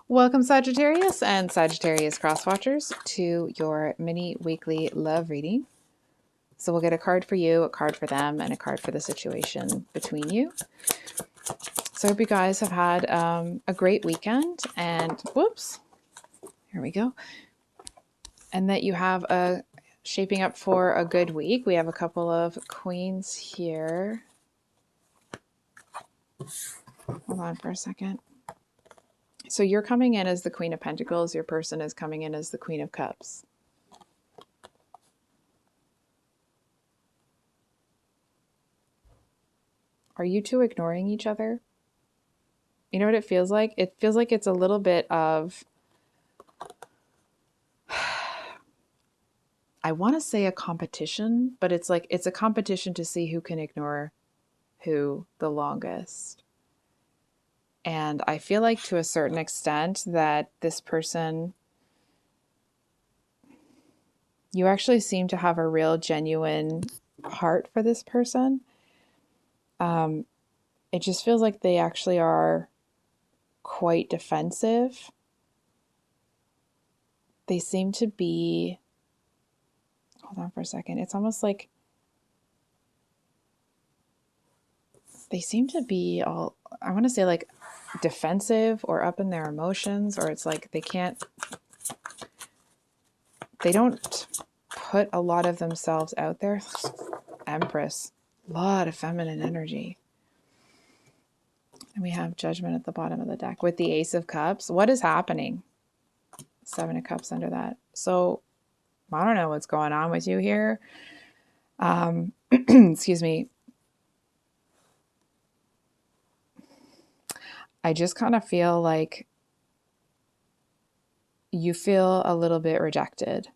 Welcome Sagittarius and Sagittarius crosswatchers to your mini weekly love reading. So we'll get a card for you, a card for them, and a card for the situation between you. So I hope you guys have had a great weekend and whoops, here we go. And that you have a shaping up for a good week. We have a couple of queens here. Hold on for a second. So you're coming in as the Queen of Pentacles. Your person is coming in as the Queen of Cups. Are you two ignoring each other? You know what it feels like? It feels like it's a little bit of, I want to say a competition, but it's like it's a competition to see who can ignore who the longest. And I feel like to a certain extent that this person, you actually seem to have a real genuine heart for this person. It just feels like they actually are quite defensive. They seem to be, hold on for a second. It's almost like they seem to be all, I want to say like defensive or up in their emotions, or it's like they don't put a lot of themselves out there. Empress, a lot of feminine energy. And we have Judgment at the bottom of the deck with the Ace of Cups. What is happening? Seven of Cups under that. So I don't know what's going on with you here. Excuse me. I just kind of feel like you feel a little bit rejected.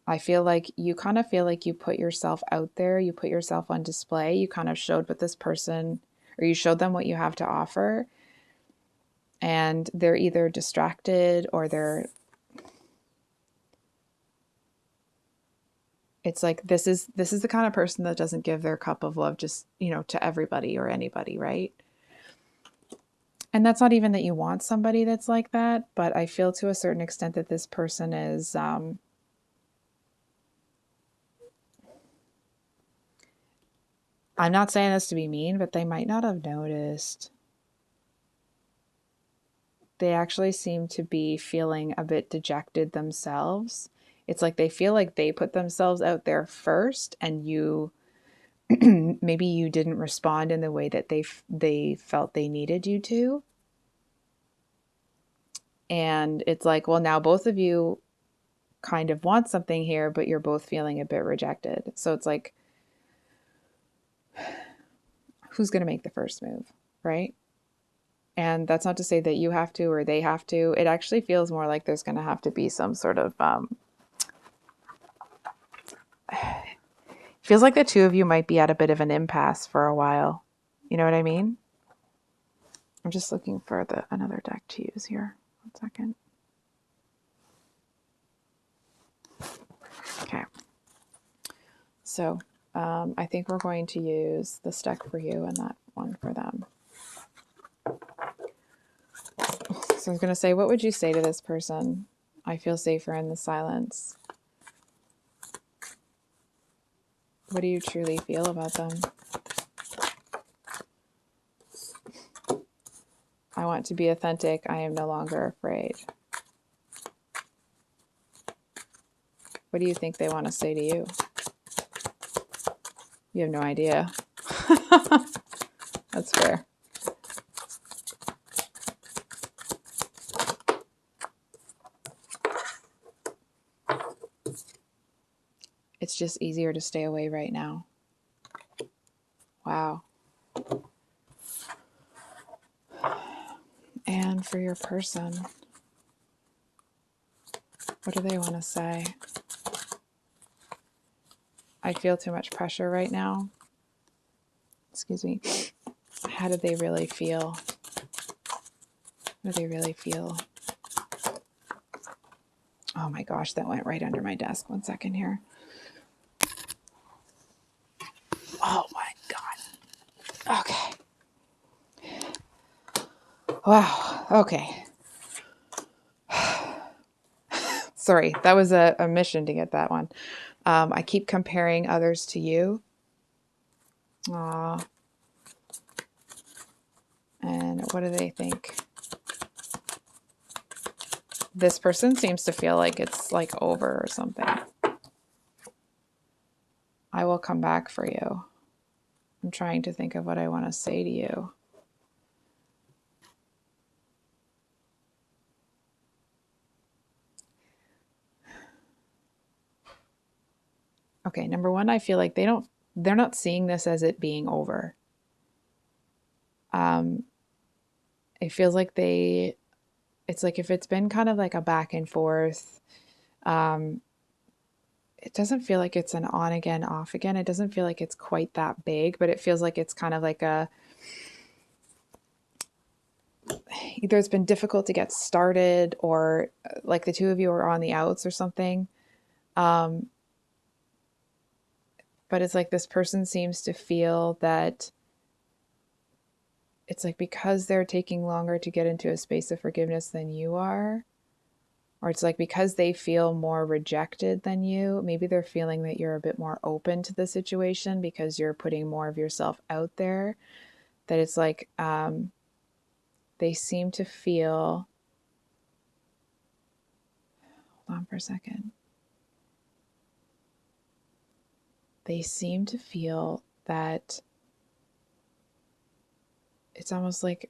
I feel like you kind of feel like you put yourself out there. You put yourself on display. You kind of showed what this person, or you showed them what you have to offer. And they're either distracted or it's like this is the kind of person that doesn't give their cup of love just, to everybody or anybody, right? And that's not even that you want somebody that's like that, but I feel to a certain extent that this person is I'm not saying this to be mean, but they might not have noticed. They actually seem to be feeling a bit dejected themselves. It's like they feel like they put themselves out there first, and you maybe you didn't respond in the way that they felt they needed you to. And it's like, well, now both of you kind of want something here, but you're both feeling a bit rejected. So it's like, who's going to make the first move, right? And that's not to say that you have to or they have to. It actually feels more like there's going to have to be some sort of feels like the two of you might be at a bit of an impasse for a while. You know what I mean? I'm just looking for another deck to use here. 1 second. Okay. So I think we're going to use this deck for you and that one for them. So I was going to say, what would you say to this person? I feel safer in the silence. What do you truly feel about them? I want to be authentic. I am no longer afraid. What do you think they want to say to you? You have no idea. That's fair. It's just easier to stay away right now. Wow. And for your person, what do they want to say? I feel too much pressure right now. Excuse me. How do they really feel? How do they really feel? Oh my gosh, that went right under my desk. 1 second here. Oh my God. Okay. Wow. Okay. Sorry, that was a mission to get that one. I keep comparing others to you. Aww. And what do they think? This person seems to feel like it's like over or something. I will come back for you. I'm trying to think of what I want to say to you. Okay, number one, I feel like they're not seeing this as it being over. It feels like it's like if it's been kind of like a back and forth, it doesn't feel like it's an on again, off again. It doesn't feel like it's quite that big, but it feels like it's kind of like either it's been difficult to get started or like the two of you are on the outs or something. But it's like this person seems to feel that it's like because they're taking longer to get into a space of forgiveness than you are, or it's like because they feel more rejected than you, maybe they're feeling that you're a bit more open to the situation because you're putting more of yourself out there, that it's like they seem to feel, hold on for a second, they seem to feel that it's almost like,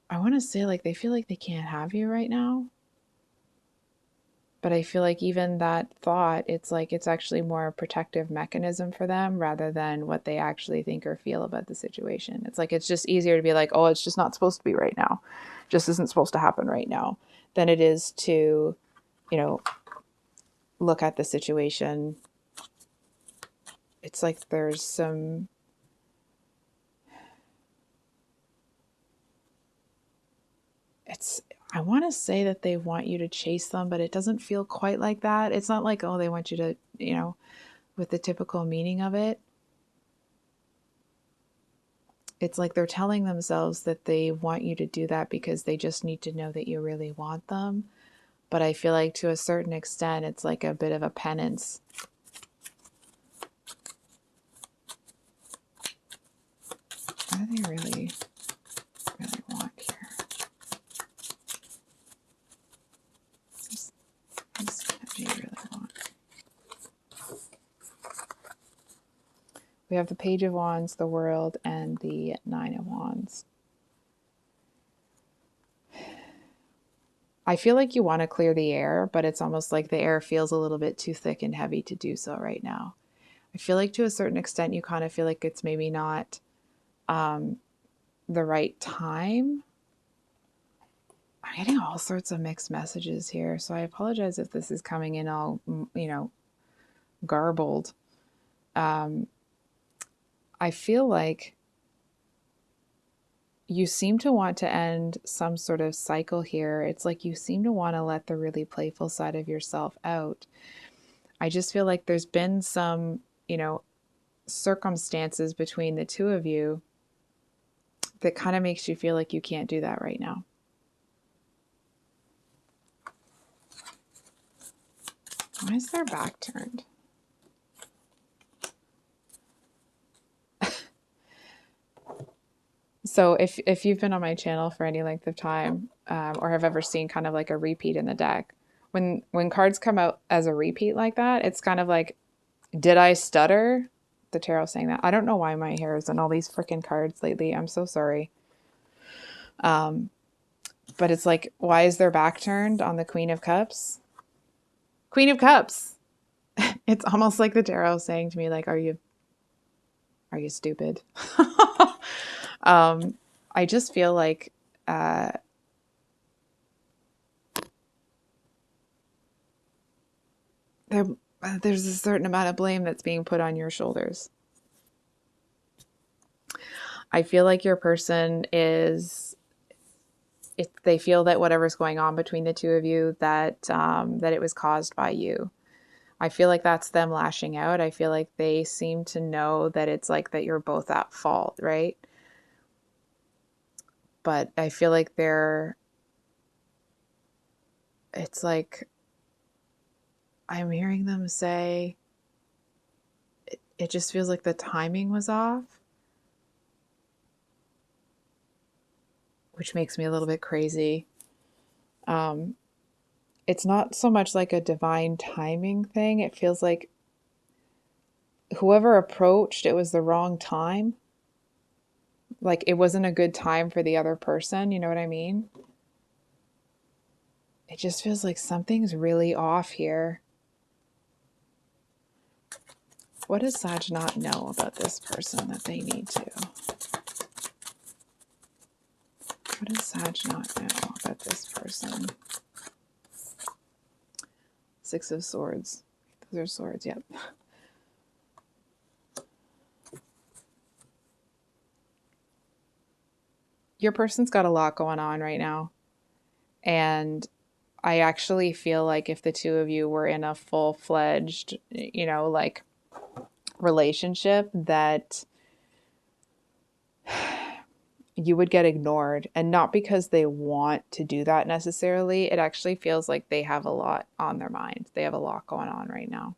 I want to say like they feel like they can't have you right now. But I feel like even that thought, it's like it's actually more a protective mechanism for them rather than what they actually think or feel about the situation. It's like it's just easier to be like, oh, it's just not supposed to be right now. Just isn't supposed to happen right now, than it is to, you know, look at the situation. It's like there's some, I want to say that they want you to chase them, but it doesn't feel quite like that. It's not like, oh, they want you to, with the typical meaning of it. It's like they're telling themselves that they want you to do that because they just need to know that you really want them. But I feel like to a certain extent, it's like a bit of a penance. What do they really, really want here? What do you really want? We have the Page of Wands, the World, and the Nine of Wands. I feel like you want to clear the air, but it's almost like the air feels a little bit too thick and heavy to do so right now. I feel like to a certain extent, you kind of feel like it's maybe not the right time. I'm getting all sorts of mixed messages here, so I apologize if this is coming in all, garbled. I feel like you seem to want to end some sort of cycle here. It's like you seem to want to let the really playful side of yourself out. I just feel like there's been some, circumstances between the two of you that kind of makes you feel like you can't do that right now. Why is their back turned? So if you've been on my channel for any length of time, or have ever seen kind of like a repeat in the deck, when cards come out as a repeat like that, it's kind of like, did I stutter? The tarot saying that. I don't know why my hair is in all these freaking cards lately. I'm so sorry. But it's like, why is their back turned on the Queen of Cups? Queen of Cups. It's almost like the tarot saying to me, like, are you stupid? I just feel like there's a certain amount of blame that's being put on your shoulders. I feel like your person is, if they feel that whatever's going on between the two of you, that that it was caused by you. I feel like that's them lashing out. I feel like they seem to know that it's like that you're both at fault, right? but I feel like it's like I'm hearing them say it just feels like the timing was off, which makes me a little bit crazy. It's not so much like a divine timing thing. It feels like whoever approached, it was the wrong time. Like it wasn't a good time for the other person. You know what I mean? It just feels like something's really off here. What does Sag not know about this person that they need to? What does Sag not know about this person? Six of Swords. Those are swords, yep. Your person's got a lot going on right now. And I actually feel like if the two of you were in a full-fledged, like relationship, that you would get ignored. And not because they want to do that necessarily. It actually feels like they have a lot on their mind. They have a lot going on right now.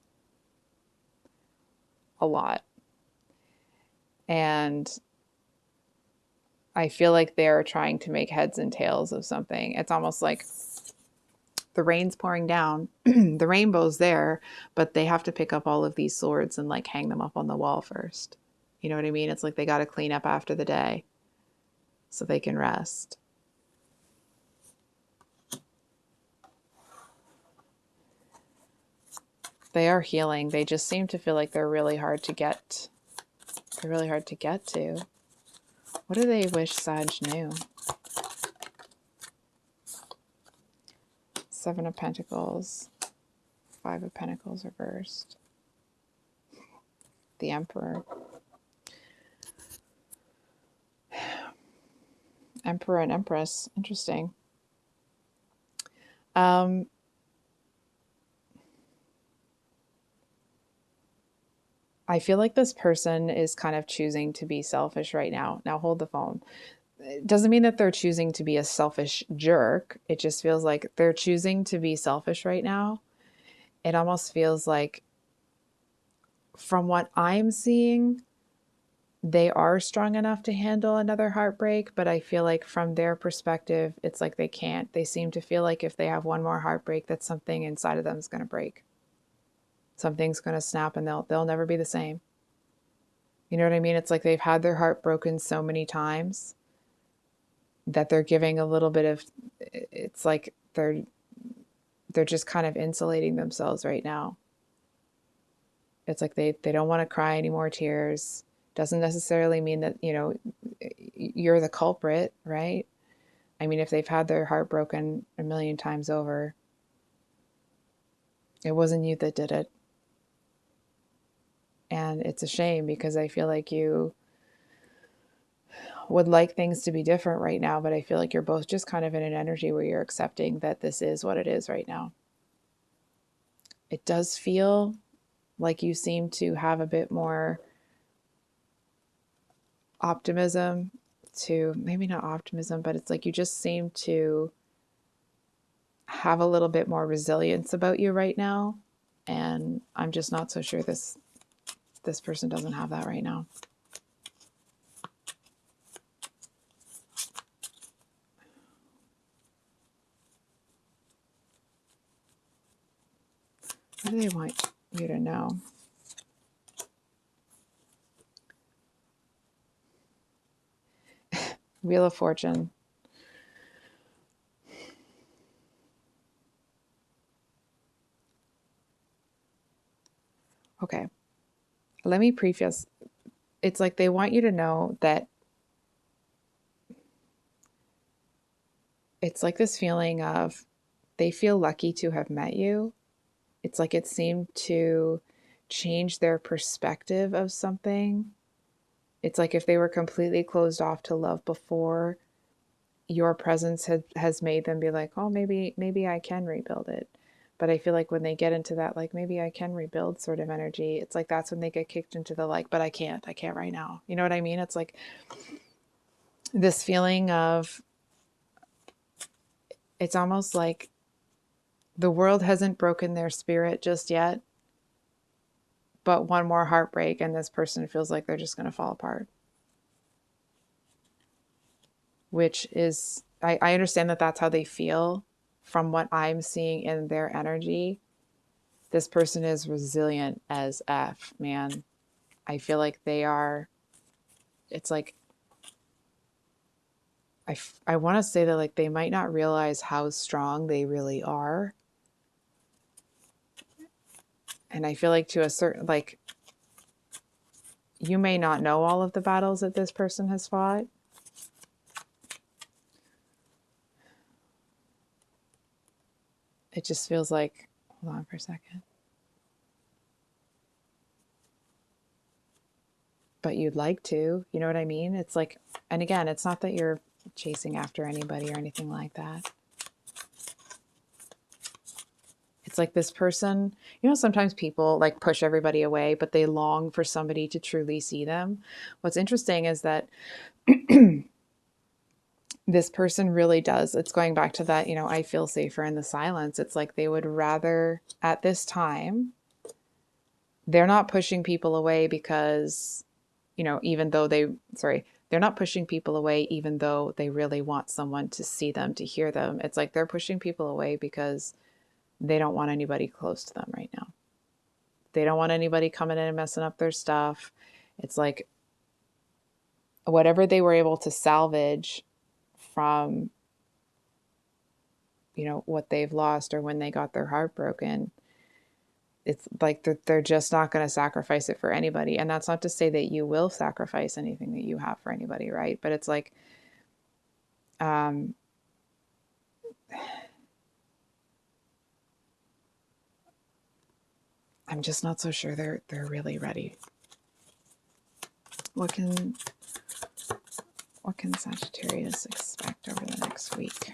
A lot. And I feel like they're trying to make heads and tails of something. It's almost like the rain's pouring down, the rainbow's there, but they have to pick up all of these swords and like hang them up on the wall first. You know what I mean? It's like they got to clean up after the day so they can rest. They are healing. They just seem to feel like they're really hard to get. They're really hard to get to. What do they wish Sag knew? Seven of Pentacles. Five of Pentacles reversed. The Emperor. Emperor and Empress. Interesting. I feel like this person is kind of choosing to be selfish right now. Now hold the phone. It doesn't mean that they're choosing to be a selfish jerk. It just feels like they're choosing to be selfish right now. It almost feels like, from what I'm seeing, they are strong enough to handle another heartbreak, but I feel like from their perspective, it's like they can't. They seem to feel like if they have one more heartbreak, that something inside of them is going to break. Something's going to snap and they'll never be the same. You know what I mean? It's like they've had their heart broken so many times that they're giving a little bit of, it's like they're just kind of insulating themselves right now. It's like they don't want to cry any more tears. Doesn't necessarily mean that, you're the culprit, right? I mean, if they've had their heart broken a million times over, it wasn't you that did it. And it's a shame because I feel like you would like things to be different right now, but I feel like you're both just kind of in an energy where you're accepting that this is what it is right now. It does feel like you seem to have a bit more optimism to, maybe not optimism, but it's like you just seem to have a little bit more resilience about you right now. And I'm just not so sure this person doesn't have that right now. What do they want you to know? Wheel of Fortune. Okay. Let me preface. It's like they want you to know that it's like this feeling of they feel lucky to have met you. It's like it seemed to change their perspective of something. It's like if they were completely closed off to love before, your presence has made them be like, oh, maybe I can rebuild it. But I feel like when they get into that, like, maybe I can rebuild sort of energy, it's like that's when they get kicked into the like, but I can't right now. You know what I mean? It's like this feeling of, it's almost like the world hasn't broken their spirit just yet, but one more heartbreak and this person feels like they're just going to fall apart. Which is, I understand that that's how they feel from what I'm seeing in their energy. This person is resilient as F, man. I feel like they are, it's like, I want to say that like they might not realize how strong they really are. And I feel like to a certain, like, you may not know all of the battles that this person has fought. It just feels like, hold on for a second. But you'd like to, you know what I mean? It's like, and again, it's not that you're chasing after anybody or anything like that. It's like this person, you know, sometimes people like push everybody away, but they long for somebody to truly see them. What's interesting is that this person really does. It's going back to that, you know, I feel safer in the silence. It's like they would rather, at this time, they're not pushing people away because, you know, even though they're not pushing people away even though they really want someone to see them, to hear them. It's like they're pushing people away because they don't want anybody close to them right now. They don't want anybody coming in and messing up their stuff. It's like whatever they were able to salvage from, you know, what they've lost or when they got their heart broken, it's like they're just not going to sacrifice it for anybody. And that's not to say that you will sacrifice anything that you have for anybody, right? But it's like, I'm just not so sure they're really ready. What can Sagittarius expect over the next week?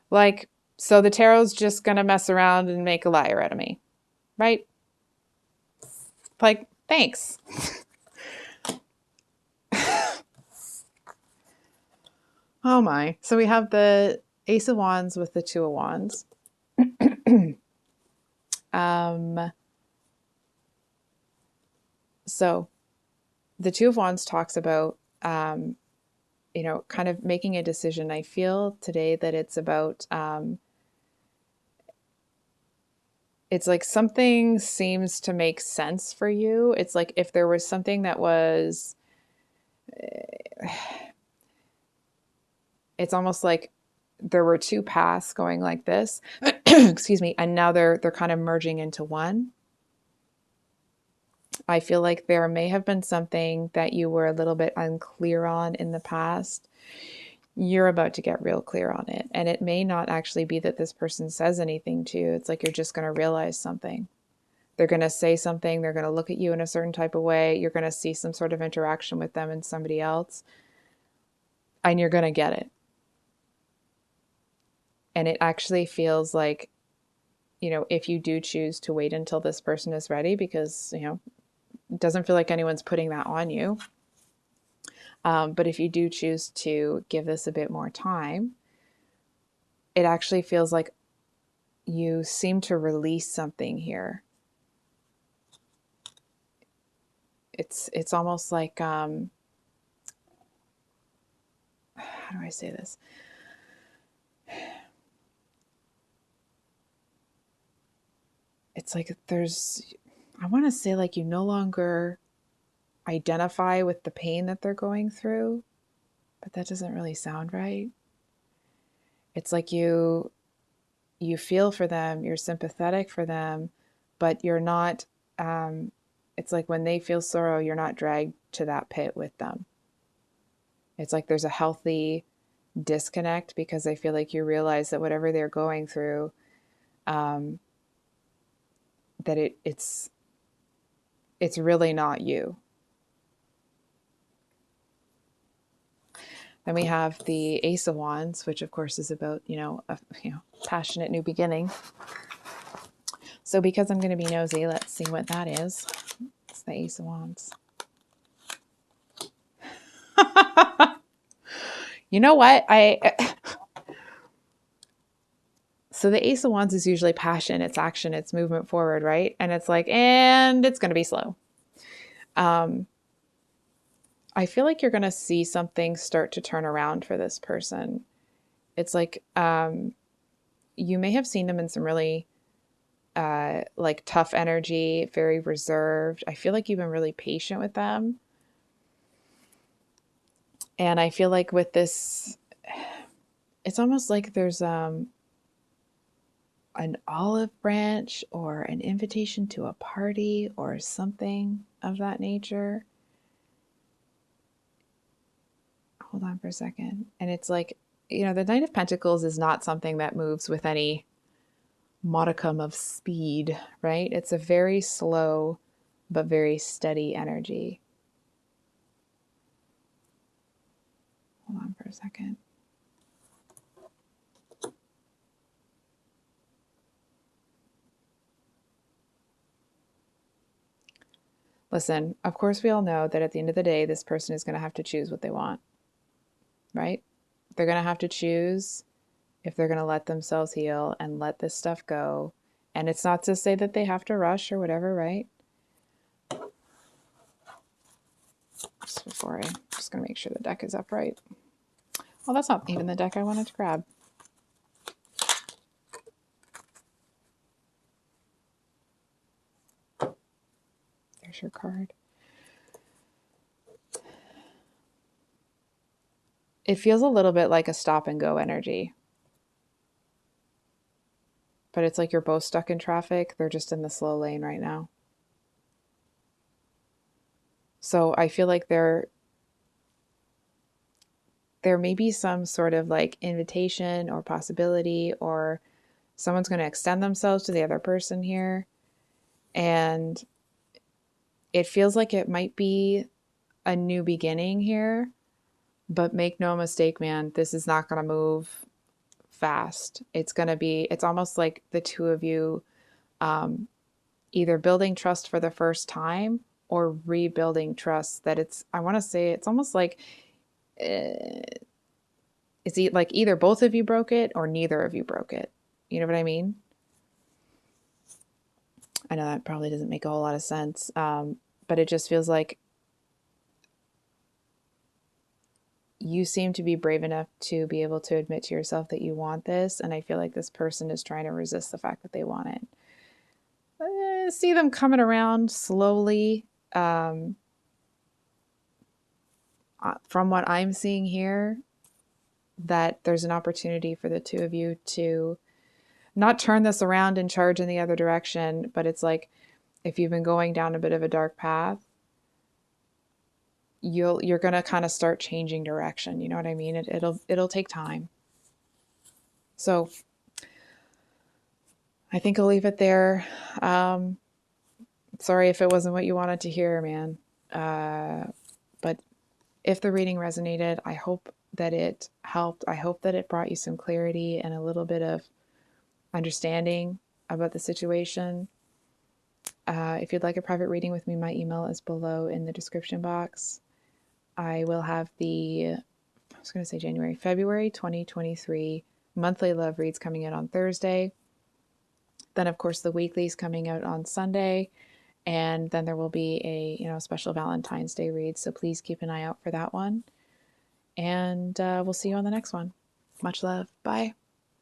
Like, so the tarot's just going to mess around and make a liar out of me, right? Like, thanks. Oh my. So we have the Ace of Wands with the Two of Wands. So the Two of Wands talks about, you know, kind of making a decision. I feel today that it's about, it's like something seems to make sense for you. It's like if there was something that was, it's almost like there were two paths going like this, excuse me, and now they're kind of merging into one. I feel like there may have been something that you were a little bit unclear on in the past. You're about to get real clear on it. And it may not actually be that this person says anything to you. It's like you're just going to realize something. They're going to say something. They're going to look at you in a certain type of way. You're going to see some sort of interaction with them and somebody else. And you're going to get it. And it actually feels like, you know, if you do choose to wait until this person is ready, because, you know, it doesn't feel like anyone's putting that on you. But if you do choose to give this a bit more time, it actually feels like you seem to release something here. It's almost like, how do I say this? It's like I want to say like you no longer identify with the pain that they're going through, but that doesn't really sound right. It's like you feel for them, you're sympathetic for them, but you're not, it's like when they feel sorrow, you're not dragged to that pit with them. It's like there's a healthy disconnect because I feel like you realize that whatever they're going through, that it's really not you. Then we have the Ace of Wands, which of course is about, you know, a passionate new beginning. So because I'm going to be nosy, let's see what that is. It's the Ace of Wands. You know what? So the Ace of Wands is usually passion, it's action, it's movement forward, right? And it's like, and it's going to be slow. I feel like you're going to see something start to turn around for this person. It's like you may have seen them in some really like tough energy, very reserved. I feel like you've been really patient with them. And I feel like with this, it's almost like there's an olive branch or an invitation to a party or something of that nature. Hold on for a second. And it's like, you know, the Knight of Pentacles is not something that moves with any modicum of speed, right? It's a very slow but very steady energy. Hold on for a second. Listen, of course we all know that at the end of the day, this person is going to have to choose what they want, right? They're going to have to choose if they're going to let themselves heal and let this stuff go. And it's not to say that they have to rush or whatever, right? Just before I'm just going to make sure the deck is upright. Well, that's not even the deck I wanted to grab. There's your card. It feels a little bit like a stop and go energy. But it's like you're both stuck in traffic. They're just in the slow lane right now. So I feel like there may be some sort of like invitation or possibility, or someone's going to extend themselves to the other person here. And it feels like it might be a new beginning here. But make no mistake, man, this is not going to move fast. It's going to be, it's almost like the two of you either building trust for the first time or rebuilding trust that it's, I want to say it's almost like it's like either both of you broke it or neither of you broke it. You know what I mean? I know that probably doesn't make a whole lot of sense, but it just feels like you seem to be brave enough to be able to admit to yourself that you want this, and I feel like this person is trying to resist the fact that they want it. See them coming around slowly. From what I'm seeing here, that there's an opportunity for the two of you to not turn this around and charge in the other direction, but it's like if you've been going down a bit of a dark path, you're going to kind of start changing direction. You know what I mean? It'll take time. So I think I'll leave it there. Sorry if it wasn't what you wanted to hear, man. But if the reading resonated, I hope that it helped. I hope that it brought you some clarity and a little bit of understanding about the situation. If you'd like a private reading with me, my email is below in the description box. I will have February 2023 monthly love reads coming out on Thursday. Then, of course, the weeklies coming out on Sunday. And then there will be a special Valentine's Day read. So please keep an eye out for that one. And we'll see you on the next one. Much love. Bye.